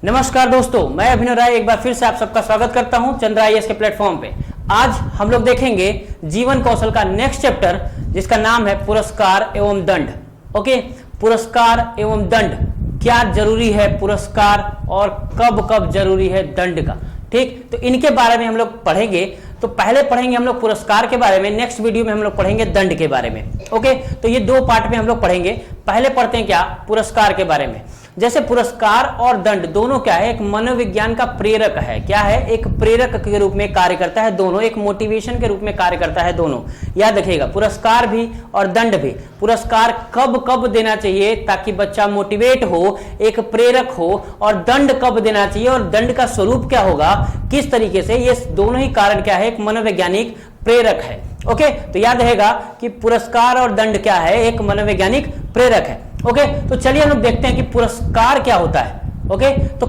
नमस्कार दोस्तों, मैं अभिनव राय एक बार फिर से आप सबका स्वागत करता हूं चंद्रा आईएएस के प्लेटफॉर्म पे। आज हम लोग देखेंगे जीवन कौशल का नेक्स्ट चैप्टर जिसका नाम है पुरस्कार एवं दंड। ओके, पुरस्कार एवं दंड, क्या जरूरी है पुरस्कार और कब कब जरूरी है दंड का। ठीक, तो इनके बारे में हम लोग पढ़ेंगे। तो पहले पढ़ेंगे हम लोग पुरस्कार के बारे में, नेक्स्ट वीडियो में हम लोग पढ़ेंगे दंड के बारे में। ओके, तो ये दो पार्ट में हम लोग पढ़ेंगे। पहले पढ़ते हैं क्या, पुरस्कार के बारे में। जैसे पुरस्कार और दंड दोनों क्या है, एक मनोविज्ञान का प्रेरक है। क्या है, एक प्रेरक के रूप में कार्य करता है दोनों, एक मोटिवेशन के रूप में कार्य करता है दोनों। याद रखिएगा, पुरस्कार भी और दंड भी। पुरस्कार कब कब देना चाहिए ताकि बच्चा मोटिवेट हो, एक प्रेरक हो, और दंड कब देना चाहिए और दंड का स्वरूप क्या होगा, किस तरीके से, ये दोनों ही कारण क्या है, एक मनोवैज्ञानिक प्रेरक है। ओके, तो याद रहेगा कि पुरस्कार और दंड क्या है, एक मनोवैज्ञानिक प्रेरक है। ओके, तो चलिए हम लोग देखते हैं कि पुरस्कार क्या होता है। ओके, तो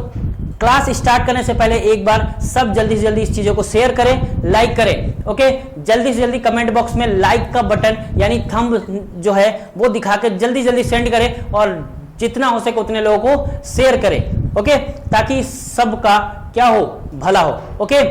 क्लास स्टार्ट करने से पहले एक बार सब जल्दी से जल्दी इस चीजों को शेयर करें, लाइक करें। ओके, जल्दी से जल्दी कमेंट बॉक्स में लाइक का बटन यानी थंब जो है वो दिखा के जल्दी जल्दी सेंड करें और जितना हो सके उतने लोगों को शेयर करें। ओके, ताकि सबका क्या हो, भला हो। ओके,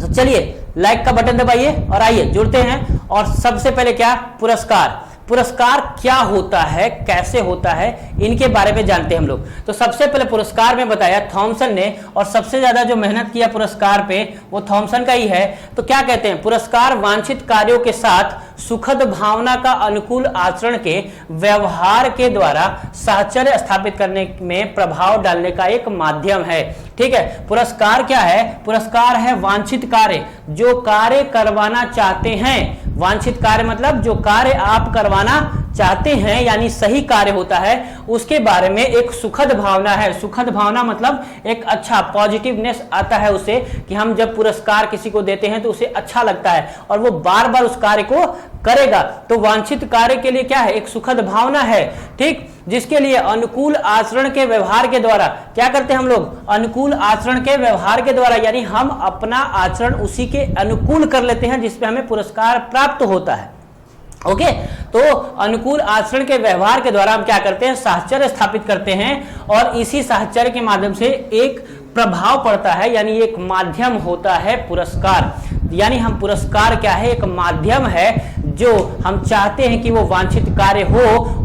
तो चलिए लाइक का बटन दबाइए और आइए जुड़ते हैं। और सबसे पहले क्या, पुरस्कार। पुरस्कार क्या होता है, कैसे होता है, इनके बारे में जानते हैं हम लोग। तो सबसे पहले पुरस्कार में बताया थॉमसन ने, और सबसे ज्यादा जो मेहनत किया पुरस्कार पे वो थॉमसन का ही है। तो क्या कहते हैं, पुरस्कार वांछित कार्यों के साथ सुखद भावना का अनुकूल आचरण के व्यवहार के द्वारा साहचर्य स्थापित करने में प्रभाव डालने का एक माध्यम है। ठीक है, पुरस्कार क्या है, पुरस्कार है वांछित कार्य, जो कार्य करवाना चाहते हैं। वांछित कार्य मतलब जो कार्य आप करवाना चाहते हैं, यानी सही कार्य होता है, उसके बारे में एक सुखद भावना है। सुखद भावना मतलब एक अच्छा पॉजिटिवनेस आता है उसे, कि हम जब पुरस्कार किसी को देते हैं तो उसे अच्छा लगता है और वो बार बार उस कार्य को करेगा। तो वांछित कार्य के लिए क्या है, एक सुखद भावना है। ठीक, जिसके लिए अनुकूल आचरण के व्यवहार के द्वारा क्या करते हैं हम लोग, अनुकूल आचरण के व्यवहार के द्वारा, यानी हम अपना आचरण उसी के अनुकूल कर लेते हैं जिसपे हमें पुरस्कार प्राप्त होता है। ओके, तो अनुकूल आचरण के व्यवहार के द्वारा हम क्या करते हैं, साहचर्य स्थापित करते हैं, और इसी साहचर्य के माध्यम से एक प्रभाव पड़ता है, यानी एक माध्यम होता है पुरस्कार। यानी हम पुरस्कार क्या है, एक माध्यम है जो हम चाहते हैं कि वो वांछित कार्य हो,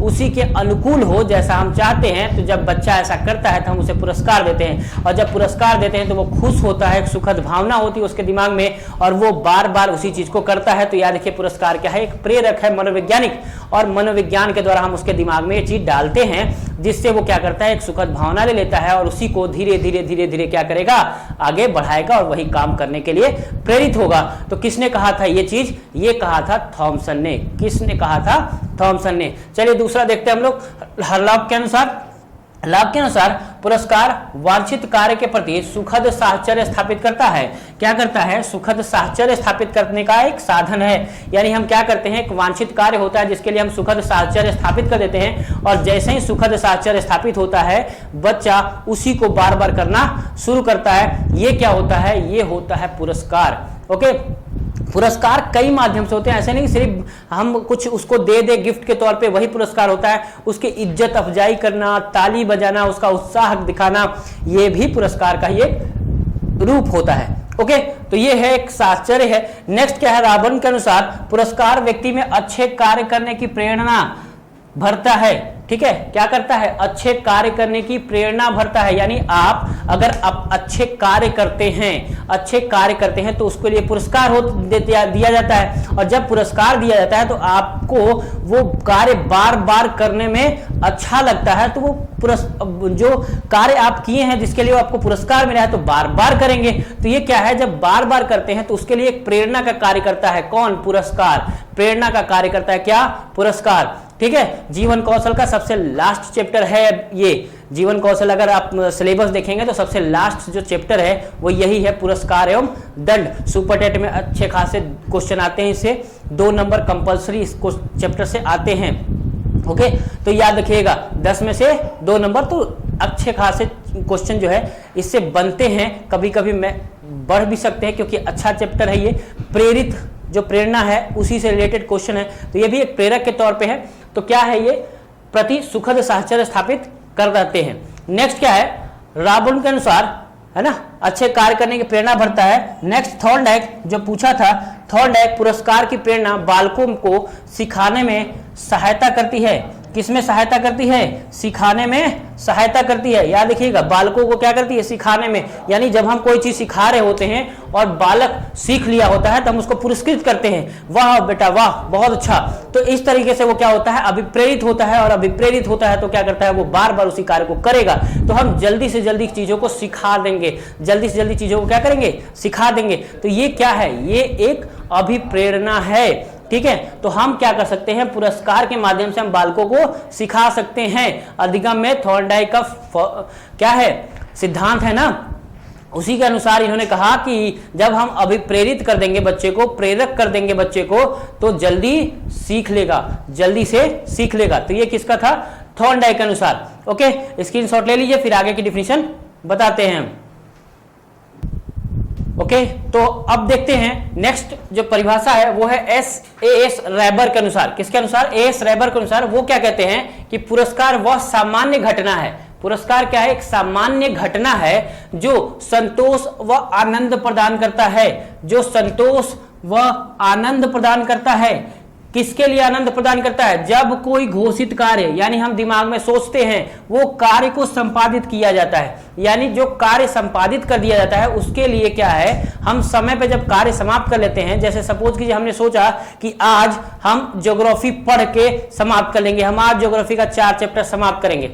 उसी के अनुकूल हो जैसा हम चाहते हैं। तो जब बच्चा ऐसा करता है तो हम उसे पुरस्कार देते हैं, और जब पुरस्कार देते हैं तो वो खुश होता है, एक सुखद भावना होती है उसके दिमाग में, और वो बार बार उसी चीज को करता है। तो याद रखिए, पुरस्कार क्या है, एक प्रेरक है मनोवैज्ञानिक, और मनोविज्ञान के द्वारा हम उसके दिमाग में ये चीज डालते हैं, जिससे वो क्या करता है, एक सुखद भावना ले लेता है और उसी को धीरे धीरे धीरे धीरे क्या करेगा, आगे बढ़ाएगा और वही काम करने के लिए प्रेरित होगा। तो किसने कहा था ये चीज, ये कहा था थॉमसन ने। किसने कहा था, थॉमसन ने। चलिए दूसरा देखते हैं हम लोग। लाभ के अनुसार पुरस्कार वांछित कार्य के प्रति सुखद साहचर्य स्थापित करता है। क्या करता है, सुखद साहचर्य स्थापित करने का एक साधन है। यानी हम क्या करते हैं, एक वांछित कार्य होता है जिसके लिए हम सुखद साहचर्य स्थापित कर देते हैं, और जैसे ही सुखद साहचर्य स्थापित होता है बच्चा उसी को बार बार करना शुरू करता है। ये क्या होता है, ये होता है पुरस्कार। ओके, पुरस्कार कई माध्यम से होते हैं, ऐसे नहीं सिर्फ हम कुछ उसको दे दे गिफ्ट के तौर पे वही पुरस्कार होता है। उसकी इज्जत अफजाई करना, ताली बजाना, उसका उत्साह दिखाना, ये भी पुरस्कार का ही एक रूप होता है। ओके, तो ये है एक साहचर्य है। नेक्स्ट क्या है, राबर्न के अनुसार पुरस्कार व्यक्ति में अच्छे कार्य करने की प्रेरणा भरता है। ठीक है, क्या करता है, अच्छे कार्य करने की प्रेरणा भरता है। यानी आप अगर आप अच्छे कार्य करते हैं तो उसके लिए पुरस्कार दिया जाता है, और जब पुरस्कार दिया जाता है तो आपको वो कार्य बार बार करने में अच्छा लगता है। तो वो जो कार्य आप किए हैं जिसके लिए आपको पुरस्कार मिला है तो बार बार करेंगे। तो ये क्या है, जब बार बार करते हैं तो उसके लिए एक प्रेरणा का कार्य करता है। कौन, पुरस्कार। प्रेरणा का कार्य करता है क्या, पुरस्कार। ठीक है, जीवन कौशल का सबसे लास्ट चैप्टर है ये। जीवन कौशल अगर आप सिलेबस देखेंगे तो सबसे लास्ट जो चैप्टर है वो यही है, पुरस्कार एवं दंड। सुपर टेट में अच्छे खासे क्वेश्चन आते हैं, इससे 2 नंबर कंपलसरी इस चैप्टर से आते हैं। ओके, तो याद रखिएगा 10 में से 2 नंबर तो अच्छे खासे क्वेश्चन जो है इससे बनते हैं। कभी कभी मैं बढ़ भी सकते हैं क्योंकि अच्छा चैप्टर है ये। प्रेरित जो प्रेरणा है उसी से रिलेटेड क्वेश्चन है, तो ये भी एक प्रेरक के तौर पे है। तो क्या है, ये प्रति सुखद साहचर्य स्थापित कर देते हैं। नेक्स्ट क्या है, राबर्ट के अनुसार, है ना, अच्छे कार्य करने की प्रेरणा भरता है। नेक्स्ट थॉर्नडाइक जो पूछा था, थॉर्नडाइक पुरस्कार की प्रेरणा बालकों को सिखाने में सहायता करती है। किसमें सहायता करती है? सिखाने में सहायता करती है। याद रखिएगा, बालकों को क्या करती है? सिखाने में। यानी जब हम कोई चीज सिखा रहे होते हैं और बालक सीख लिया होता है तो हम उसको पुरस्कृत करते हैं, वाह बेटा वाह, बहुत अच्छा। तो इस तरीके से वो क्या होता है? अभिप्रेरित होता है, और अभिप्रेरित होता है तो क्या करता है? वो बार बार उसी कार्य को करेगा। तो हम जल्दी से जल्दी चीजों को सिखा देंगे, जल्दी से जल्दी चीजों को क्या करेंगे? सिखा देंगे। तो ये क्या है? ये एक अभिप्रेरणा है, ठीक है। तो हम क्या कर सकते हैं? पुरस्कार के माध्यम से हम बालकों को सिखा सकते हैं। अधिगम में थॉर्नडाइक का क्या है? सिद्धांत है ना, उसी के अनुसार इन्होंने कहा कि जब हम अभिप्रेरित कर देंगे बच्चे को, प्रेरक कर देंगे बच्चे को, तो जल्दी सीख लेगा, जल्दी से सीख लेगा। तो ये किसका था? थॉर्नडाइक के अनुसार। ओके, स्क्रीनशॉट ले लीजिए, फिर आगे की डिफिनीशन बताते हैं। ओके, तो अब देखते हैं नेक्स्ट जो परिभाषा है वो है एस रैबर के अनुसार। किसके अनुसार? एस रैबर के अनुसार। वो क्या कहते हैं कि पुरस्कार वह सामान्य घटना है। पुरस्कार क्या है? एक सामान्य घटना है जो संतोष व आनंद प्रदान करता है, जो संतोष व आनंद प्रदान करता है। किसके लिए आनंद प्रदान करता है? जब कोई घोषित कार्य, यानी हम दिमाग में सोचते हैं, वो कार्य को संपादित किया जाता है, यानी जो कार्य संपादित कर दिया जाता है उसके लिए क्या है? हम समय पे जब कार्य समाप्त कर लेते हैं, जैसे सपोज कीजिए हमने सोचा कि आज हम ज्योग्राफी पढ़ के समाप्त कर लेंगे, हम आज ज्योग्राफी का 4 चैप्टर समाप्त करेंगे।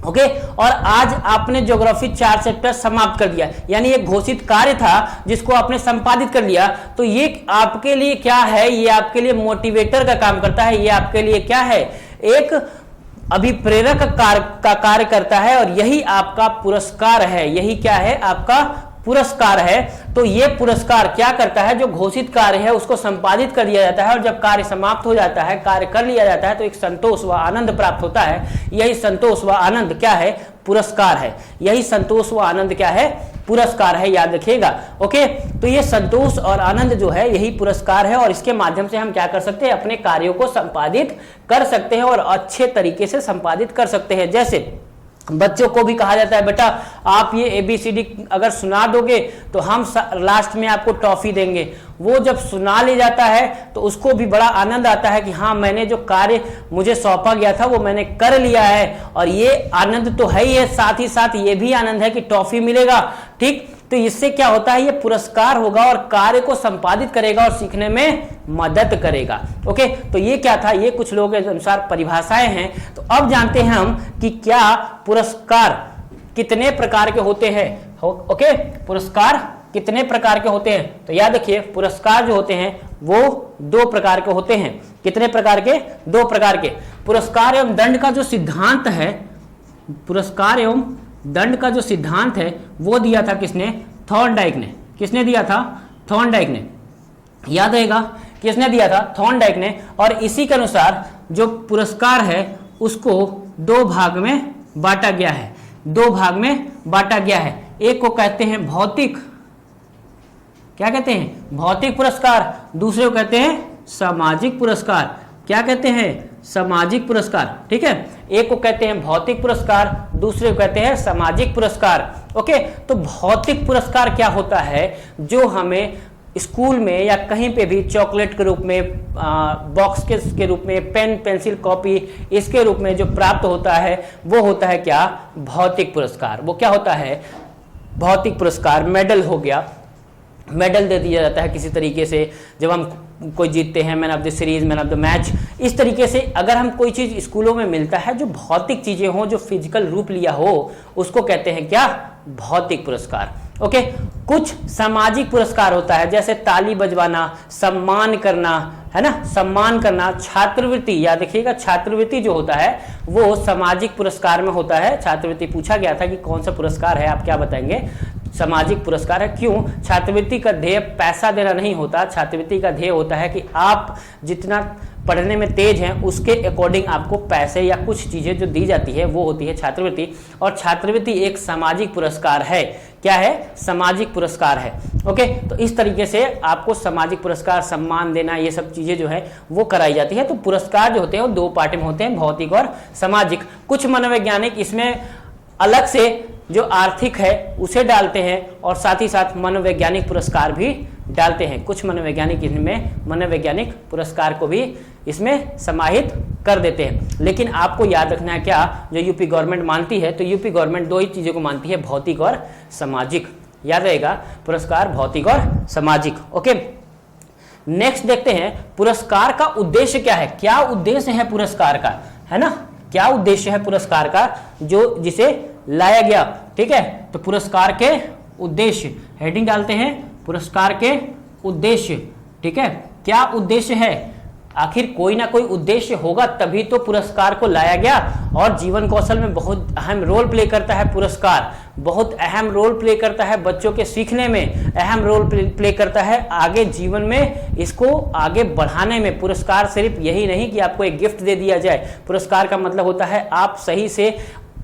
ओके, और आज आपने ज्योग्राफी 4 चैप्टर समाप्त कर दिया, यानी एक घोषित कार्य था जिसको आपने संपादित कर लिया। तो ये आपके लिए क्या है? ये आपके लिए मोटिवेटर का काम करता है। ये आपके लिए क्या है? एक अभिप्रेरक का कार्य करता है, और यही आपका पुरस्कार है। यही क्या है? आपका पुरस्कार है। तो ये पुरस्कार क्या करता है? जो घोषित कार्य है उसको संपादित कर दिया जाता है, और जब कार्य समाप्त हो जाता है, कार्य कर लिया जाता है, तो एक संतोष व आनंद प्राप्त होता है। यही संतोष व आनंद क्या है? पुरस्कार है। यही संतोष व आनंद क्या है? पुरस्कार है, याद रखिएगा। ओके, तो ये संतोष और आनंद जो है यही पुरस्कार है, और इसके माध्यम से हम क्या कर सकते हैं? अपने कार्यों को संपादित कर सकते हैं और अच्छे तरीके से संपादित कर सकते हैं। जैसे बच्चों को भी कहा जाता है, बेटा आप ये ABCD अगर सुना दोगे तो हम लास्ट में आपको टॉफी देंगे। वो जब सुना ले जाता है तो उसको भी बड़ा आनंद आता है कि हाँ, मैंने जो कार्य मुझे सौंपा गया था वो मैंने कर लिया है। और ये आनंद तो है ही है, साथ ही साथ ये भी आनंद है कि टॉफी मिलेगा। ठीक, तो इससे क्या होता है? ये पुरस्कार होगा और कार्य को संपादित करेगा और सीखने में मदद करेगा। ओके, तो ये क्या था? ये कुछ लोगों के अनुसार परिभाषाएं हैं। तो अब जानते हैं हम कि क्या पुरस्कार कितने प्रकार के होते हैं। ओके, पुरस्कार कितने प्रकार के होते हैं? तो याद रखिए, पुरस्कार जो होते हैं वो 2 प्रकार के होते हैं। कितने प्रकार के? 2 प्रकार के। पुरस्कार एवं दंड का जो सिद्धांत है, पुरस्कार एवं दंड का जो सिद्धांत है वो दिया था किसने? थॉर्नडाइक ने। किसने दिया था? थॉर्नडाइक ने। याद रहेगा, किसने दिया था? थॉर्नडाइक ने। और इसी के अनुसार जो पुरस्कार है उसको 2 भाग में बांटा गया है। 2 भाग में बांटा गया है। एक को कहते हैं भौतिक, क्या कहते हैं? भौतिक पुरस्कार। दूसरे को कहते हैं सामाजिक पुरस्कार। क्या कहते हैं? सामाजिक पुरस्कार। ठीक है, एक को कहते हैं भौतिक पुरस्कार, दूसरे को कहते हैं सामाजिक पुरस्कार। ओके, तो भौतिक पुरस्कार क्या होता है? जो हमें स्कूल में या कहीं पे भी चॉकलेट के रूप में, बॉक्स के रूप में, पेन पेंसिल कॉपी इसके रूप में जो प्राप्त होता है वो होता है क्या? भौतिक पुरस्कार। वो क्या होता है? भौतिक पुरस्कार। मेडल हो गया, मेडल दे दिया जाता है किसी तरीके से जब हम कोई जीतते हैं, man of the series, man of the match. इस तरीके से अगर हम कोई चीज स्कूलों में मिलता है जो भौतिक चीजें हो, जो फिजिकल रूप लिया हो, उसको कहते हैं क्या? भौतिक पुरस्कार। ओके, कुछ सामाजिक पुरस्कार होता है, जैसे ताली बजवाना, सम्मान करना, है ना, सम्मान करना, छात्रवृत्ति। याद रखिएगा, छात्रवृत्ति जो होता है वो सामाजिक पुरस्कार में होता है। छात्रवृत्ति पूछा गया था कि कौन सा पुरस्कार है, आप क्या बताएंगे? सामाजिक पुरस्कार है। क्यों? छात्रवृत्ति का ध्येय पैसा देना नहीं होता। छात्रवृत्ति का ध्येय होता है कि आप जितना पढ़ने में तेज हैं उसके अकॉर्डिंग आपको पैसे या कुछ चीजें जो दी जाती है वो होती है छात्रवृत्ति। और छात्रवृत्ति एक सामाजिक पुरस्कार है। क्या है? सामाजिक पुरस्कार है। ओके, तो इस तरीके से आपको सामाजिक पुरस्कार, सम्मान देना, ये सब चीजें जो है वो कराई जाती है। तो पुरस्कार जो होते हैं वो 2 पार्ट में होते हैं, भौतिक और सामाजिक। कुछ मनोवैज्ञानिक इसमें अलग से जो आर्थिक है उसे डालते हैं और साथ ही साथ मनोवैज्ञानिक पुरस्कार भी डालते हैं। कुछ मनोवैज्ञानिक इनमें मनोवैज्ञानिक पुरस्कार को भी इसमें समाहित कर देते हैं। लेकिन आपको याद रखना है क्या, जो यूपी गवर्नमेंट मानती है, तो यूपी गवर्नमेंट दो ही चीज़ों को मानती है, भौतिक और सामाजिक। याद रहेगा, पुरस्कार भौतिक और सामाजिक। ओके, नेक्स्ट देखते हैं पुरस्कार का उद्देश्य क्या है। क्या उद्देश्य है पुरस्कार का, है ना, क्या उद्देश्य है पुरस्कार का जो जिसे लाया गया। ठीक है, तो पुरस्कार के उद्देश्य, हेडिंग डालते हैं पुरस्कार के उद्देश्य। ठीक है, क्या उद्देश्य है, आखिर कोई ना कोई उद्देश्य होगा तभी तो पुरस्कार को लाया गया। और जीवन कौशल में बहुत अहम रोल प्ले करता है पुरस्कार, बहुत अहम रोल प्ले करता है बच्चों के सीखने में, अहम रोल प्ले करता है आगे जीवन में इसको आगे बढ़ाने में। पुरस्कार सिर्फ यही नहीं कि आपको एक गिफ्ट दे दिया जाए, पुरस्कार का मतलब होता है आप सही से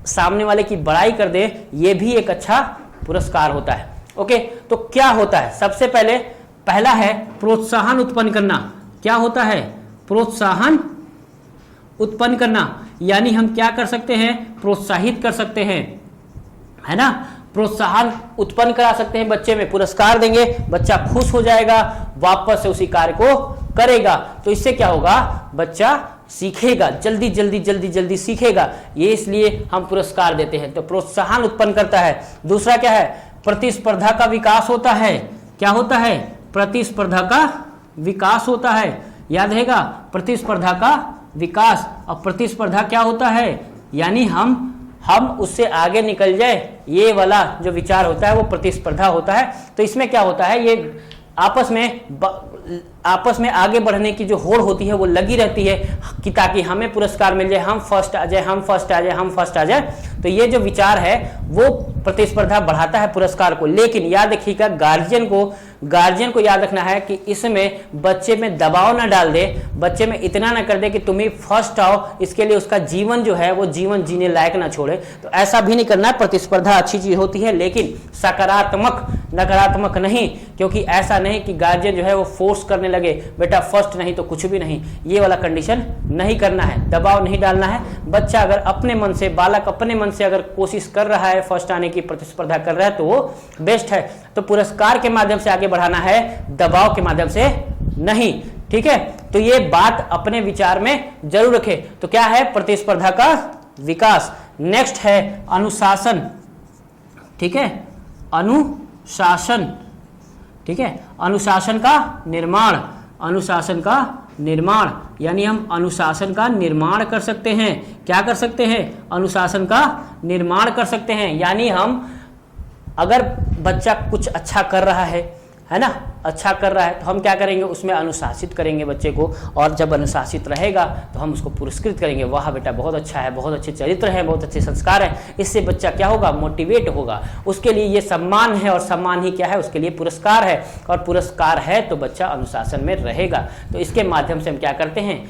सामने वाले की बड़ाई कर दें, यह भी एक अच्छा पुरस्कार होता है। ओके, तो क्या होता है, सबसे पहला है प्रोत्साहन उत्पन्न करना। क्या होता है, प्रोत्साहन उत्पन्न करना, यानी हम क्या कर सकते हैं, प्रोत्साहित कर सकते हैं, है ना, प्रोत्साहन उत्पन्न करा सकते हैं बच्चे में। पुरस्कार देंगे, बच्चा खुश हो जाएगा, वापस से उसी कार्य को करेगा। तो इससे क्या होगा, बच्चा सीखेगा, जल्दी सीखेगा। ये इसलिए हम पुरस्कार देते हैं, तो प्रोत्साहन उत्पन्न करता है। दूसरा क्या है, प्रतिस्पर्धा का विकास होता है। क्या होता है, प्रतिस्पर्धा का विकास होता है। याद रहेगा, प्रतिस्पर्धा का विकास। और प्रतिस्पर्धा क्या होता है, यानी हम उससे आगे निकल जाए, ये वाला जो विचार होता है वो प्रतिस्पर्धा होता है। तो इसमें क्या होता है, ये आपस में आगे बढ़ने की जो होड़ होती है वो लगी रहती है कि ताकि हमें पुरस्कार मिल जाए, हम फर्स्ट आ जाए। तो ये जो विचार है वो प्रतिस्पर्धा बढ़ाता है पुरस्कार को। लेकिन याद रखिएगा, गार्जियन को याद रखना है कि इसमें बच्चे में दबाव ना डाल दे, बच्चे में इतना ना कर दे कि तुम ही फर्स्ट आओ, इसके लिए उसका जीवन जो है वो जीवन जीने लायक ना छोड़े। तो ऐसा भी नहीं करना है। प्रतिस्पर्धा अच्छी चीज होती है, लेकिन सकारात्मक, नकारात्मक नहीं। क्योंकि ऐसा नहीं कि गार्जियन जो है वो फोर्स करने लगे, बेटा फर्स्ट नहीं तो कुछ भी नहीं, ये वाला कंडीशन नहीं करना है, दबाव नहीं डालना है। बच्चा अगर अपने मन से, बालक अपने मन से अगर कोशिश कर रहा है फर्स्ट आने की, प्रतिस्पर्धा कर रहा है, तो वो बेस्ट है। तो पुरस्कार के माध्यम से आगे बढ़ाना है, दबाव के माध्यम से नहीं। ठीक है, तो ये बात अपने विचार में जरूर रखें। तो क्या है, प्रतिस्पर्धा का विकास। नेक्स्ट है अनुशासन। ठीक है, अनुशासन। ठीक है, अनुशासन का निर्माण, अनुशासन का निर्माण, यानी हम अनुशासन का निर्माण कर सकते हैं। क्या कर सकते हैं, अनुशासन का निर्माण कर सकते हैं। यानी हम अगर बच्चा कुछ अच्छा कर रहा है ना, अच्छा कर रहा है, तो हम क्या करेंगे, उसमें अनुशासित करेंगे बच्चे को। और जब अनुशासित रहेगा तो हम उसको पुरस्कृत करेंगे, वाह बेटा बहुत अच्छा है, बहुत अच्छे चरित्र है, बहुत अच्छे संस्कार है। इससे बच्चा क्या होगा, मोटिवेट होगा। उसके लिए ये सम्मान है, और सम्मान ही क्या है, उसके लिए पुरस्कार है। और पुरस्कार है तो बच्चा अनुशासन में रहेगा। तो इसके माध्यम से हम क्या करते हैं,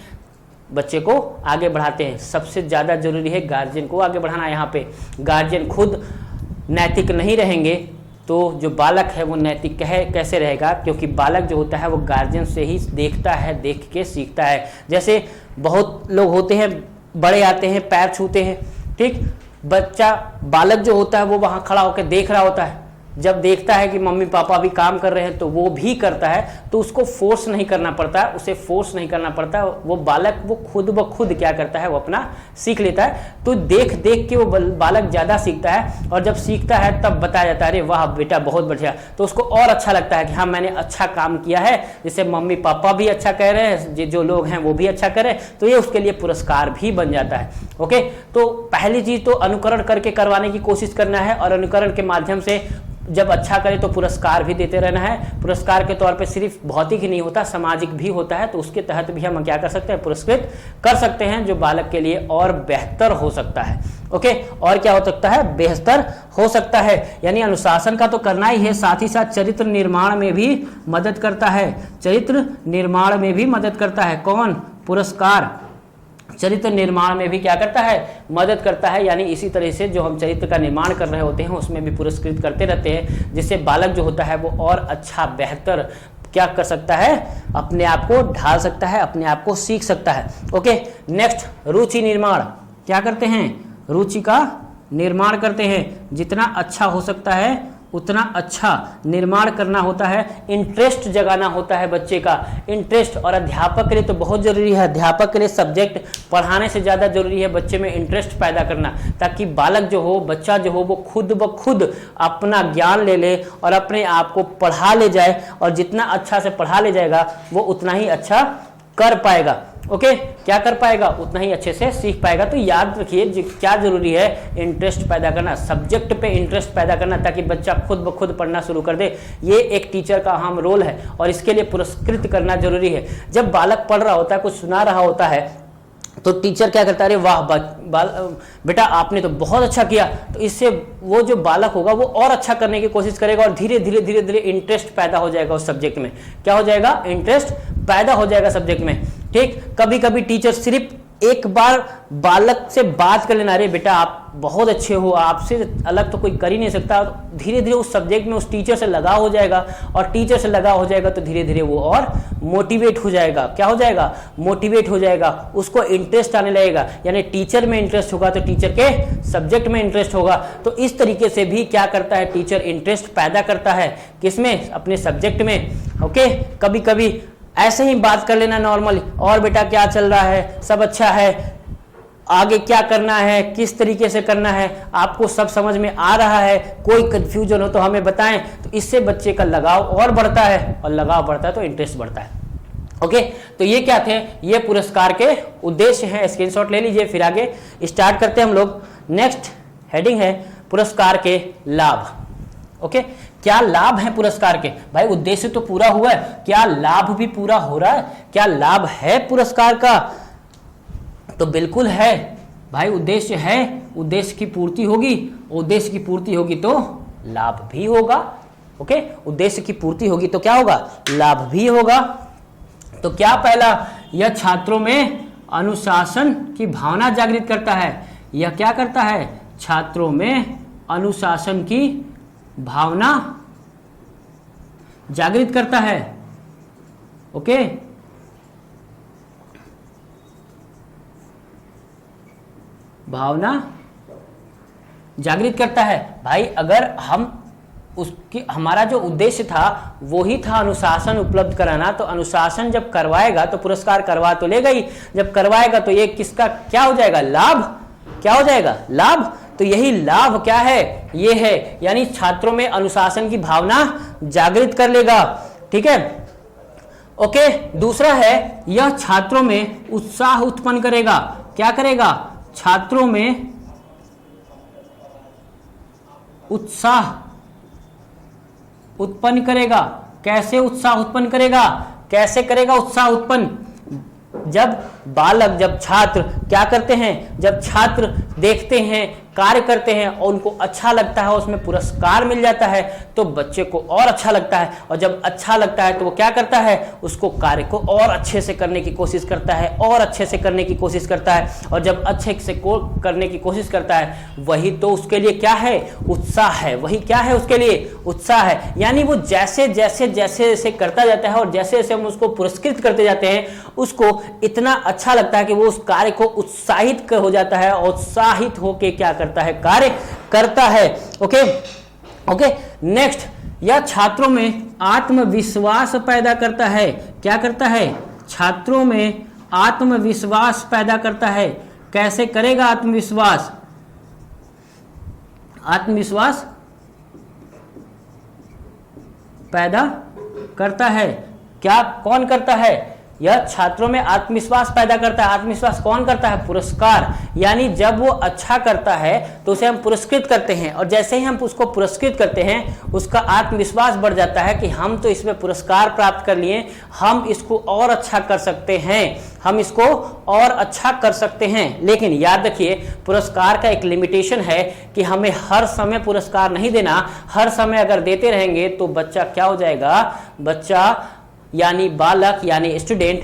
बच्चे को आगे बढ़ाते हैं। सबसे ज़्यादा जरूरी है गार्जियन को आगे बढ़ाना। यहाँ पे गार्जियन खुद नैतिक नहीं रहेंगे तो जो बालक है वो नैतिक कैसे रहेगा, क्योंकि बालक जो होता है वो गार्जियन से ही देखता है, देख के सीखता है। जैसे बहुत लोग होते हैं, बड़े आते हैं, पैर छूते हैं, ठीक, बच्चा बालक जो होता है वो वहाँ खड़ा होकर देख रहा होता है। जब देखता है कि मम्मी पापा भी काम कर रहे हैं तो वो भी करता है, तो उसको फोर्स नहीं करना पड़ता, उसे फोर्स नहीं करना पड़ता। वो बालक वो खुद ब खुद क्या करता है, वो अपना सीख लेता है। तो देख देख के वो बालक ज़्यादा सीखता है, और जब सीखता है तब बताया जाता है, अरे वाह बेटा बहुत बढ़िया। तो उसको और अच्छा लगता है कि हाँ मैंने अच्छा काम किया है, जिससे मम्मी पापा भी अच्छा कह रहे हैं, जो लोग हैं वो भी अच्छा करें, तो ये उसके लिए पुरस्कार भी बन जाता है। ओके, तो पहली चीज़ तो अनुकरण करके करवाने की कोशिश करना है, और अनुकरण के माध्यम से जब अच्छा करे तो पुरस्कार भी देते रहना है। पुरस्कार के तौर पे सिर्फ भौतिक ही नहीं होता, सामाजिक भी होता है। तो उसके तहत भी हम क्या कर सकते हैं, पुरस्कृत कर सकते हैं, जो बालक के लिए और बेहतर हो सकता है। ओके, और क्या हो सकता है, बेहतर हो सकता है। यानी अनुशासन का तो करना ही है, साथ ही साथ चरित्र निर्माण में भी मदद करता है। चरित्र निर्माण में भी मदद करता है कौन, पुरस्कार चरित्र निर्माण में भी क्या करता है, मदद करता है। यानी इसी तरह से जो हम चरित्र का निर्माण कर रहे होते हैं उसमें भी पुरस्कृत करते रहते हैं, जिससे बालक जो होता है वो और अच्छा बेहतर क्या कर सकता है, अपने आप को ढाल सकता है, अपने आप को सीख सकता है। ओके, नेक्स्ट रुचि निर्माण। क्या करते हैं, रुचि का निर्माण करते हैं। जितना अच्छा हो सकता है उतना अच्छा निर्माण करना होता है, इंटरेस्ट जगाना होता है बच्चे का, इंटरेस्ट। और अध्यापक के लिए तो बहुत जरूरी है, अध्यापक के लिए सब्जेक्ट पढ़ाने से ज़्यादा जरूरी है बच्चे में इंटरेस्ट पैदा करना, ताकि बालक जो हो, बच्चा जो हो, वो खुद ब खुद अपना ज्ञान ले ले और अपने आप को पढ़ा ले जाए, और जितना अच्छा से पढ़ा ले जाएगा वो उतना ही अच्छा कर पाएगा। ओके, क्या कर पाएगा? उतना ही अच्छे से सीख पाएगा। तो याद रखिए क्या जरूरी है, इंटरेस्ट पैदा करना, सब्जेक्ट पे इंटरेस्ट पैदा करना, ताकि बच्चा खुद ब खुद पढ़ना शुरू कर दे। ये एक टीचर का अहम रोल है और इसके लिए पुरस्कृत करना जरूरी है। जब बालक पढ़ रहा होता है, कुछ सुना रहा होता है, तो टीचर क्या करता है, अरे वाह बेटा आपने तो बहुत अच्छा किया, तो इससे वो जो बालक होगा वो और अच्छा करने की कोशिश करेगा और धीरे धीरे धीरे धीरे इंटरेस्ट पैदा हो जाएगा उस सब्जेक्ट में। क्या हो जाएगा? इंटरेस्ट पैदा हो जाएगा सब्जेक्ट में। ठीक, कभी कभी टीचर सिर्फ एक बार बालक से बात कर लेना, अरे बेटा आप बहुत अच्छे हो, आपसे अलग तो कोई कर ही नहीं सकता, धीरे धीरे उस सब्जेक्ट में उस टीचर से लगाव हो जाएगा, और टीचर से लगाव हो जाएगा तो धीरे धीरे वो और मोटिवेट हो जाएगा। क्या हो जाएगा? मोटिवेट हो जाएगा, उसको इंटरेस्ट आने लगेगा। यानी टीचर में इंटरेस्ट होगा तो टीचर के सब्जेक्ट में इंटरेस्ट होगा। तो इस तरीके से भी क्या करता है, टीचर इंटरेस्ट पैदा करता है, किसमें? अपने सब्जेक्ट में। ओके, कभी कभी ऐसे ही बात कर लेना नॉर्मली, और बेटा क्या चल रहा है, सब अच्छा है, आगे क्या करना है, किस तरीके से करना है, आपको सब समझ में आ रहा है, कोई कंफ्यूजन हो तो हमें बताएं। तो इससे बच्चे का लगाव और बढ़ता है, और लगाव बढ़ता है तो इंटरेस्ट बढ़ता है। ओके, तो ये क्या थे, ये पुरस्कार के उद्देश्य हैं। स्क्रीनशॉट ले लीजिए, फिर आगे स्टार्ट करते हैं हम लोग। नेक्स्ट हेडिंग है पुरस्कार के लाभ। ओके, क्या लाभ है पुरस्कार के? भाई उद्देश्य तो पूरा हुआ है, क्या लाभ भी पूरा हो रहा है? क्या लाभ है पुरस्कार का? तो बिल्कुल है भाई, उद्देश्य है, उद्देश्य की पूर्ति होगी, उद्देश्य की पूर्ति होगी तो लाभ भी होगा। ओके, उद्देश्य की पूर्ति होगी तो क्या होगा? लाभ भी होगा। तो क्या पहला, यह छात्रों में अनुशासन की भावना जागृत करता है। यह क्या करता है? छात्रों में अनुशासन की भावना जागृत करता है। ओके, भावना जागृत करता है। भाई अगर हम उसकी, हमारा जो उद्देश्य था वो ही था अनुशासन उपलब्ध कराना, तो अनुशासन जब करवाएगा तो पुरस्कार करवा तो लेगा ही, जब करवाएगा तो ये किसका क्या हो जाएगा? लाभ। क्या हो जाएगा? लाभ। तो यही लाभ क्या है? ये है, यानी छात्रों में अनुशासन की भावना जागृत कर लेगा। ठीक है, ओके। दूसरा है, यह छात्रों में उत्साह उत्पन्न करेगा। क्या करेगा? छात्रों में उत्साह उत्पन्न करेगा। कैसे उत्साह उत्पन्न करेगा? कैसे करेगा उत्साह उत्पन्न? जब बालक, जब छात्र क्या करते हैं, जब छात्र देखते हैं, कार्य करते हैं और उनको अच्छा लगता है, उसमें पुरस्कार मिल जाता है तो बच्चे को और अच्छा लगता है, और जब अच्छा लगता है तो वो क्या करता है, उसको कार्य को और अच्छे से करने की कोशिश करता है, और अच्छे से करने की कोशिश करता है, और जब अच्छे से करने की कोशिश करता है, वही तो उसके लिए क्या है? उत्साह है। वही क्या है? उसके लिए उत्साह है। यानी वो जैसे जैसे जैसे जैसे करता जाता है और जैसे जैसे हम उसको पुरस्कृत करते जाते हैं, उसको इतना अच्छा लगता है कि वो उस कार्य को उत्साहित हो जाता है, और उत्साहित होकर क्या करता है? कार्य करता है। Okay okay. नेक्स्ट, यह छात्रों में आत्मविश्वास पैदा करता है। क्या करता है? छात्रों में आत्मविश्वास पैदा करता है। कैसे करेगा आत्मविश्वास? आत्मविश्वास पैदा करता है। क्या कौन करता है? यह छात्रों में आत्मविश्वास पैदा करता है। आत्मविश्वास कौन करता है? पुरस्कार। यानी जब वो अच्छा करता है तो उसे हम पुरस्कृत करते हैं, और जैसे ही हम उसको पुरस्कृत करते हैं उसका आत्मविश्वास बढ़ जाता है कि हम तो इसमें पुरस्कार प्राप्त कर लिए, हम इसको और अच्छा कर सकते हैं, हम इसको और अच्छा कर सकते हैं। लेकिन याद रखिए, पुरस्कार का एक लिमिटेशन है कि हमें हर समय पुरस्कार नहीं देना। हर समय अगर देते रहेंगे तो बच्चा क्या हो जाएगा? बच्चा यानी बालक यानी स्टूडेंट,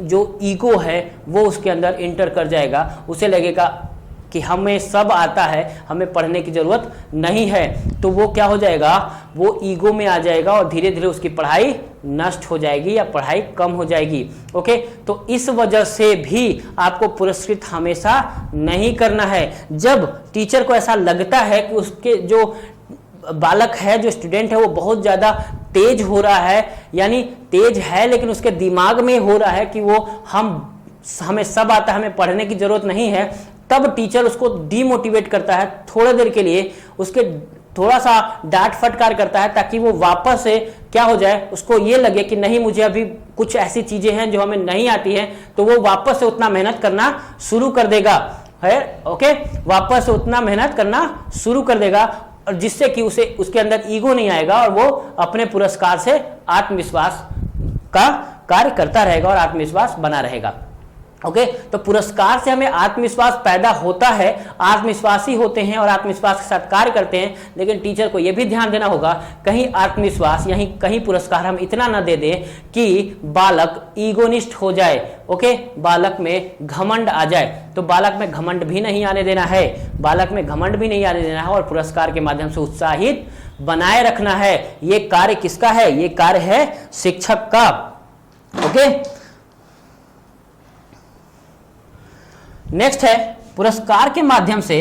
जो ईगो है वो उसके अंदर इंटर कर जाएगा। उसे लगेगा कि हमें सब आता है, हमें पढ़ने की जरूरत नहीं है, तो वो क्या हो जाएगा? वो ईगो में आ जाएगा और धीरे धीरे उसकी पढ़ाई नष्ट हो जाएगी या पढ़ाई कम हो जाएगी। ओके, तो इस वजह से भी आपको पुरस्कृत हमेशा नहीं करना है। जब टीचर को ऐसा लगता है कि उसके जो बालक है, जो स्टूडेंट है, वो बहुत ज़्यादा तेज हो रहा है, यानी तेज है लेकिन उसके दिमाग में हो रहा है कि वो हमें सब आता है, हमें पढ़ने की जरूरत नहीं है, तब टीचर उसको डीमोटिवेट करता है, थोड़ा देर के लिए उसके थोड़ा सा डांट फटकार करता है, ताकि वो वापस से क्या हो जाए, उसको ये लगे कि नहीं, मुझे अभी कुछ ऐसी चीजें हैं जो हमें नहीं आती हैं, तो वो वापस से उतना मेहनत करना शुरू कर देगा है। ओके, वापस से उतना मेहनत करना शुरू कर देगा, और जिससे कि उसे उसके अंदर ईगो नहीं आएगा और वो अपने पुरस्कार से आत्मविश्वास का कार्य करता रहेगा और आत्मविश्वास बना रहेगा। ओके, तो पुरस्कार से हमें आत्मविश्वास पैदा होता है, आत्मविश्वासी होते हैं और आत्मविश्वास के साथ कार्य करते हैं। लेकिन टीचर को यह भी ध्यान देना होगा, कहीं आत्मविश्वास यहीं कहीं पुरस्कार हम इतना ना दे दें कि बालक ईगोनिस्ट हो जाए। ओके, बालक में घमंड आ जाए, तो बालक में घमंड भी नहीं आने देना है, बालक में घमंड भी नहीं आने देना है, और पुरस्कार के माध्यम से उत्साहित बनाए रखना है। ये कार्य किसका है? ये कार्य है शिक्षक का। ओके, नेक्स्ट है पुरस्कार के माध्यम से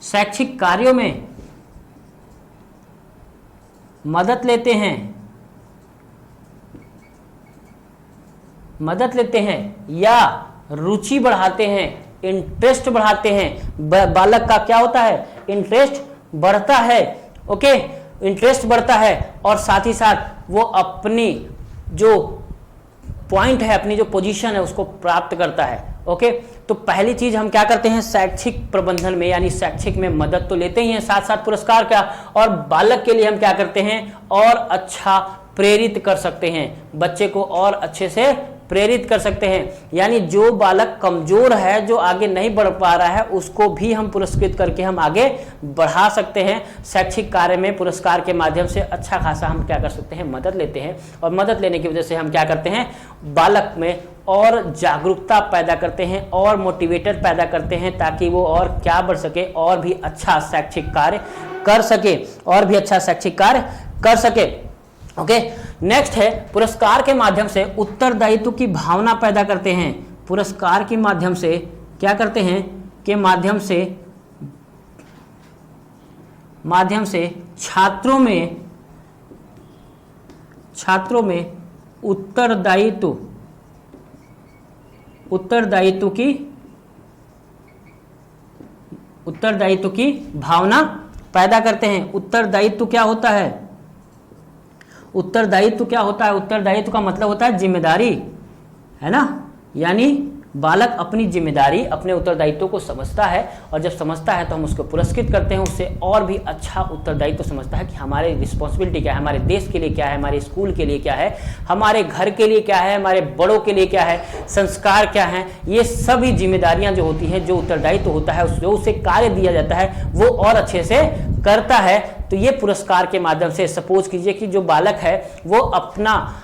शैक्षिक कार्यों में मदद लेते हैं या रुचि बढ़ाते हैं, इंटरेस्ट बढ़ाते हैं। बालक का क्या होता है? इंटरेस्ट बढ़ता है। ओके, इंटरेस्ट बढ़ता है और साथ ही साथ वो अपनी जो पॉइंट है, अपनी जो पोजीशन है, उसको प्राप्त करता है। ओके, तो पहली चीज हम क्या करते हैं शैक्षिक प्रबंधन में, यानी शैक्षिक में मदद तो लेते ही हैं, साथ साथ पुरस्कार का, और बालक के लिए हम क्या करते हैं और अच्छा प्रेरित कर सकते हैं, बच्चे को और अच्छे से प्रेरित कर सकते हैं। यानी जो बालक कमजोर है, जो आगे नहीं बढ़ पा रहा है, उसको भी हम पुरस्कृत करके हम आगे बढ़ा सकते हैं। शैक्षिक कार्य में पुरस्कार के माध्यम से अच्छा खासा हम क्या कर सकते हैं, मदद लेते हैं, और मदद लेने की वजह से हम क्या करते हैं, बालक में और जागरूकता पैदा करते हैं और मोटिवेटर पैदा करते हैं, ताकि वो और क्या बढ़ सके, और भी अच्छा शैक्षिक कार्य कर सके, और भी अच्छा शैक्षिक कार्य कर सके। ओके, नेक्स्ट है पुरस्कार के माध्यम से उत्तरदायित्व की भावना पैदा करते हैं। पुरस्कार के माध्यम से क्या करते हैं के माध्यम से छात्रों में उत्तरदायित्व की भावना पैदा करते हैं। उत्तरदायित्व क्या होता है? उत्तरदायित्व का मतलब होता है जिम्मेदारी, है ना। यानी बालक अपनी जिम्मेदारी, अपने उत्तरदायित्व को समझता है, और जब समझता है तो हम उसको पुरस्कृत करते हैं, उससे और भी अच्छा उत्तरदायित्व समझता है कि हमारे रिस्पॉन्सिबिलिटी क्या है, हमारे देश के लिए क्या है, हमारे स्कूल के लिए क्या है, हमारे घर के लिए क्या है, हमारे बड़ों के लिए क्या है, संस्कार क्या है। ये सभी जिम्मेदारियां जो होती हैं, जो उत्तरदायित्व होता है, जो उसे कार्य दिया जाता है, वो और अच्छे से करता है। तो ये पुरस्कार के माध्यम से, सपोज कीजिए कि जो बालक है वो अपना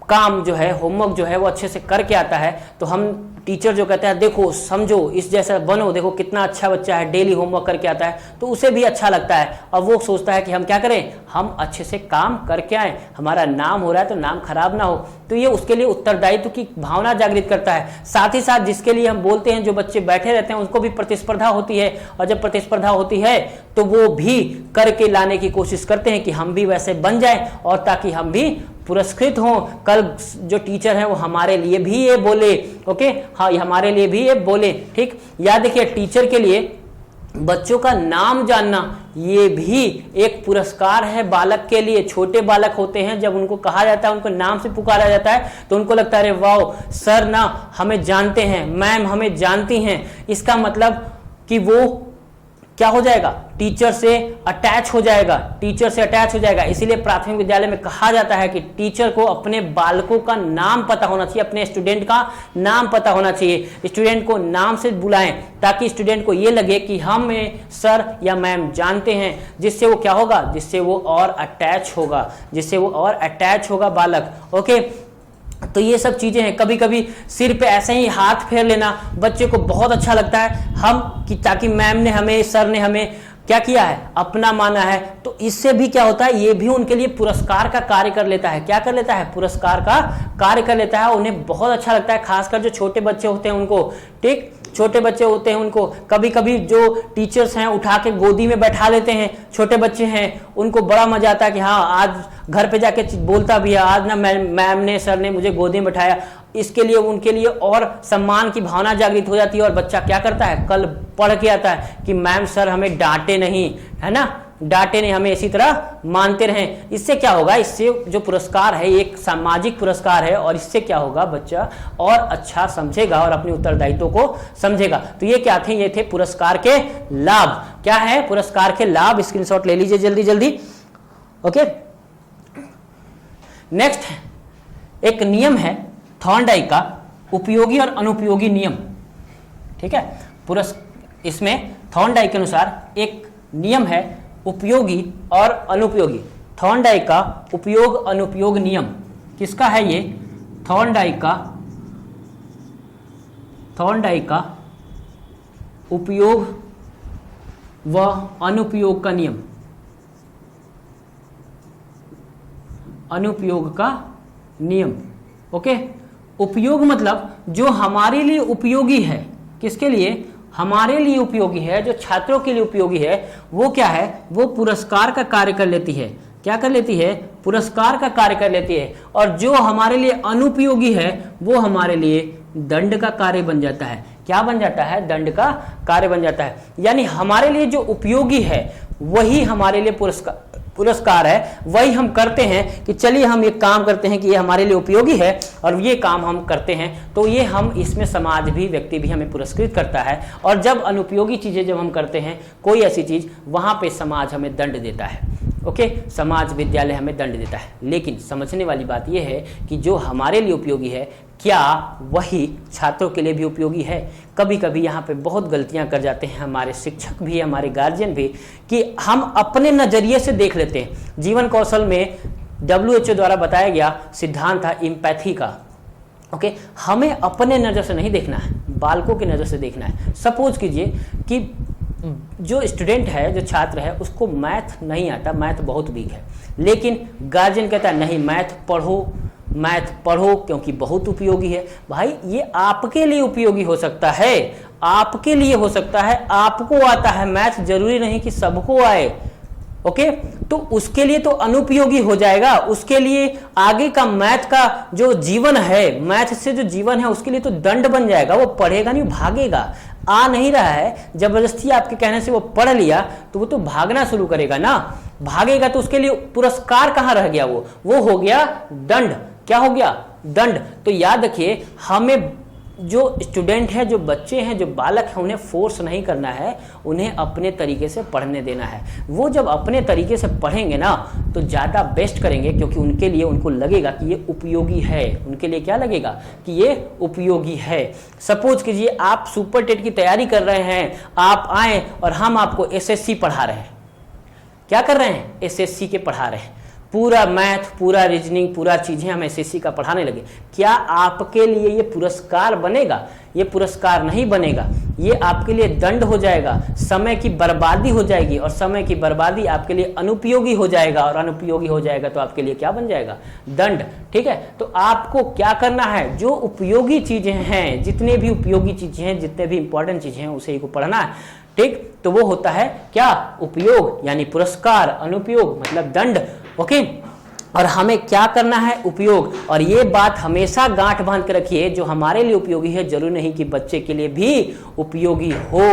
काम जो है, होमवर्क जो है, वो अच्छे से करके आता है, तो हम टीचर जो कहते हैं देखो, समझो, इस जैसा बनो, देखो कितना अच्छा बच्चा है, डेली होमवर्क करके आता है, तो उसे भी अच्छा लगता है, और वो सोचता है कि हम क्या करें, हम अच्छे से काम करके आए, हमारा नाम हो रहा है तो नाम खराब ना हो। तो ये उसके लिए उत्तरदायित्व की भावना जागृत करता है। साथ ही साथ जिसके लिए हम बोलते हैं, जो बच्चे बैठे रहते हैं, उनको भी प्रतिस्पर्धा होती है, और जब प्रतिस्पर्धा होती है तो वो भी करके लाने की कोशिश करते हैं कि हम भी वैसे बन जाएं, और ताकि हम भी पुरस्कृत हों। कल जो टीचर है वो हमारे लिए भी ये बोले, ओके, हाँ, हमारे लिए भी ये बोले, ठीक। याद देखिए, टीचर के लिए बच्चों का नाम जानना ये भी एक पुरस्कार है बालक के लिए। छोटे बालक होते हैं, जब उनको कहा जाता है, उनको नाम से पुकारा जाता है, तो उनको लगता है अरे वाह, सर ना हमें जानते हैं, मैम हमें जानती हैं। इसका मतलब कि वो क्या हो जाएगा, टीचर से अटैच हो जाएगा। इसीलिए प्राथमिक विद्यालय में कहा जाता है कि टीचर को अपने बालकों का नाम पता होना चाहिए, अपने स्टूडेंट का नाम पता होना चाहिए। स्टूडेंट को नाम से बुलाएं, ताकि स्टूडेंट को ये लगे कि हमें सर या मैम जानते हैं, जिससे वो क्या होगा, जिससे वो और अटैच होगा बालक। ओके, तो ये सब चीजें हैं। कभी कभी सिर पे ऐसे ही हाथ फेर लेना बच्चे को बहुत अच्छा लगता है, हम कि ताकि मैम ने हमें, सर ने हमें क्या किया है, अपना माना है। तो इससे भी क्या होता है, ये भी उनके लिए पुरस्कार का कार्य कर लेता है। क्या कर लेता है, पुरस्कार का कार्य कर लेता है। उन्हें बहुत अच्छा लगता है, खासकर जो छोटे बच्चे होते हैं उनको, ठीक, छोटे बच्चे होते हैं उनको कभी कभी जो टीचर्स हैं उठा के गोदी में बैठा लेते हैं, छोटे बच्चे हैं उनको बड़ा मजा आता है कि हाँ आज घर पे जाके बोलता भी है, आज ना मैम ने, सर ने मुझे गोदी में बैठाया। इसके लिए उनके लिए और सम्मान की भावना जागृत हो जाती है और बच्चा क्या करता है, कल पढ़ के आता है कि मैम सर हमें डांटे नहीं, है ना, डांटे नहीं, हमें इसी तरह मानते रहें। इससे क्या होगा, इससे जो पुरस्कार है एक सामाजिक पुरस्कार है और इससे क्या होगा, बच्चा और अच्छा समझेगा और अपने उत्तरदायित्व को समझेगा। तो ये क्या थे, ये थे पुरस्कार के लाभ। क्या है पुरस्कार के लाभ, स्क्रीनशॉट ले लीजिए जल्दी जल्दी। ओके, नेक्स्ट एक नियम है थॉर्नडाइक का, उपयोगी और अनुपयोगी नियम। ठीक है, इसमें थॉर्नडाइक के अनुसार एक नियम है उपयोगी और अनुपयोगी। थॉर्नडाइक का उपयोग अनुपयोग नियम किसका है, ये थॉर्नडाइक का उपयोग व अनुपयोग का नियम, अनुपयोग का नियम। ओके, उपयोग मतलब जो हमारे लिए उपयोगी है, किसके लिए, हमारे लिए उपयोगी है, जो छात्रों के लिए उपयोगी है, वो क्या है, वो पुरस्कार का कार्य कर लेती है। क्या कर लेती है, पुरस्कार का कार्य कर लेती है। और जो हमारे लिए अनुपयोगी है वो हमारे लिए दंड का कार्य बन जाता है। क्या बन जाता है, दंड का कार्य बन जाता है। यानी हमारे लिए जो उपयोगी है वही हमारे लिए पुरस्कार है, वही हम करते हैं कि चलिए हम ये काम करते हैं कि ये हमारे लिए उपयोगी है और ये काम हम करते हैं, तो ये हम इसमें समाज भी, व्यक्ति भी हमें पुरस्कृत करता है। और जब अनुपयोगी चीजें जब हम करते हैं, कोई ऐसी चीज, वहां पे समाज हमें दंड देता है। ओके, समाज, विद्यालय हमें दंड देता है। लेकिन समझने वाली बात यह है कि जो हमारे लिए उपयोगी है, क्या वही छात्रों के लिए भी उपयोगी है। कभी कभी यहाँ पे बहुत गलतियां कर जाते हैं हमारे शिक्षक भी, हमारे गार्जियन भी, कि हम अपने नजरिए से देख लेते हैं। जीवन कौशल में WHO द्वारा बताया गया सिद्धांत था एम्पैथी का। ओके, हमें अपने नजर से नहीं देखना है, बालकों की नजर से देखना है। सपोज कीजिए कि जो स्टूडेंट है, जो छात्र है, उसको मैथ नहीं आता, मैथ बहुत वीक है, लेकिन गार्जियन कहता है नहीं मैथ पढ़ो क्योंकि बहुत उपयोगी है। भाई ये आपके लिए उपयोगी हो सकता है, आपके लिए हो सकता है, आपको आता है मैथ, जरूरी नहीं कि सबको आए। ओके, तो उसके लिए तो अनुपयोगी हो जाएगा, उसके लिए आगे का मैथ का जो जीवन है, मैथ से जो जीवन है, उसके लिए तो दंड बन जाएगा। वो पढ़ेगा नहीं, भागेगा। आ नहीं रहा है, जबरदस्ती आपके कहने से वो पढ़ लिया तो वो तो भागना शुरू करेगा ना, भागेगा तो उसके लिए पुरस्कार कहाँ रह गया, वो हो गया दंड। क्या हो गया, दंड। तो याद रखिए, हमें जो स्टूडेंट है, जो बच्चे हैं, जो बालक हैं, उन्हें फोर्स नहीं करना है, उन्हें अपने तरीके से पढ़ने देना है। वो जब अपने तरीके से पढ़ेंगे ना तो ज़्यादा बेस्ट करेंगे, क्योंकि उनके लिए, उनको लगेगा कि ये उपयोगी है। उनके लिए क्या लगेगा कि ये उपयोगी है। सपोज कीजिए आप सुपर टेट की तैयारी कर रहे हैं, आप आए और हम आपको SSC पढ़ा रहे हैं। क्या कर रहे हैं, SSC के पढ़ा रहे हैं, पूरा मैथ, पूरा रीजनिंग, पूरा चीजें हम SSC का पढ़ाने लगे। क्या आपके लिए ये पुरस्कार बनेगा? ये पुरस्कार नहीं बनेगा, ये आपके लिए दंड हो जाएगा, समय की बर्बादी हो जाएगी, और समय की बर्बादी आपके लिए अनुपयोगी हो जाएगा, और अनुपयोगी हो जाएगा तो आपके लिए क्या बन जाएगा, दंड। ठीक है, तो आपको क्या करना है, जो उपयोगी चीजें हैं, जितने भी उपयोगी चीजें हैं, जितने भी इंपॉर्टेंट चीजें हैं, उसे ही को पढ़ना है। ठीक, तो वो होता है क्या, उपयोग यानी पुरस्कार, अनुपयोग मतलब दंड। ओके, और हमें क्या करना है, उपयोग। और ये बात हमेशा गांठ बांध के रखिए, जो हमारे लिए उपयोगी है जरूरी नहीं कि बच्चे के लिए भी उपयोगी हो।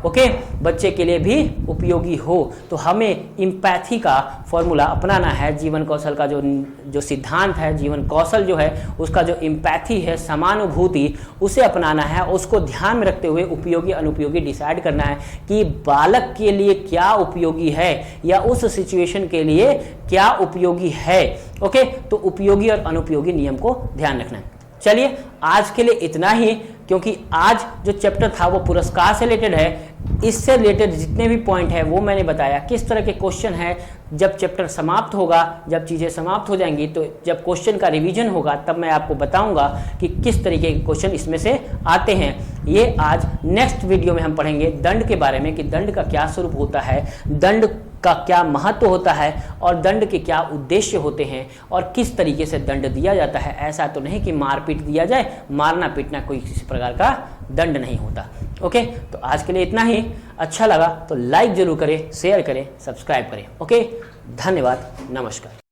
ओके, बच्चे के लिए भी उपयोगी हो। तो हमें एम्पैथी का फॉर्मूला अपनाना है। जीवन कौशल का जो सिद्धांत है, जीवन कौशल जो है, उसका जो एम्पैथी है, समानुभूति, उसे अपनाना है। उसको ध्यान में रखते हुए उपयोगी अनुपयोगी डिसाइड करना है कि बालक के लिए क्या उपयोगी है या उस सिचुएशन के लिए क्या उपयोगी है। ओके, तो उपयोगी और अनुपयोगी नियम को ध्यान रखना है। चलिए आज के लिए इतना ही, क्योंकि आज जो चैप्टर था वो पुरस्कार से रिलेटेड है। इससे रिलेटेड जितने भी पॉइंट है वो मैंने बताया, किस तरह के क्वेश्चन है, जब चैप्टर समाप्त होगा, जब चीज़ें समाप्त हो जाएंगी, तो जब क्वेश्चन का रिवीजन होगा तब मैं आपको बताऊंगा कि किस तरीके के क्वेश्चन इसमें से आते हैं। ये आज नेक्स्ट वीडियो में हम पढ़ेंगे दंड के बारे में कि दंड का क्या स्वरूप होता है, दंड का क्या महत्व होता है और दंड के क्या उद्देश्य होते हैं और किस तरीके से दंड दिया जाता है। ऐसा तो नहीं कि मारपीट दिया जाए, मारना पीटना कोई किसी प्रकार का दंड नहीं होता। ओके, तो आज के लिए इतना ही। अच्छा लगा तो लाइक जरूर करें, शेयर करें, सब्सक्राइब करें। ओके, धन्यवाद, नमस्कार।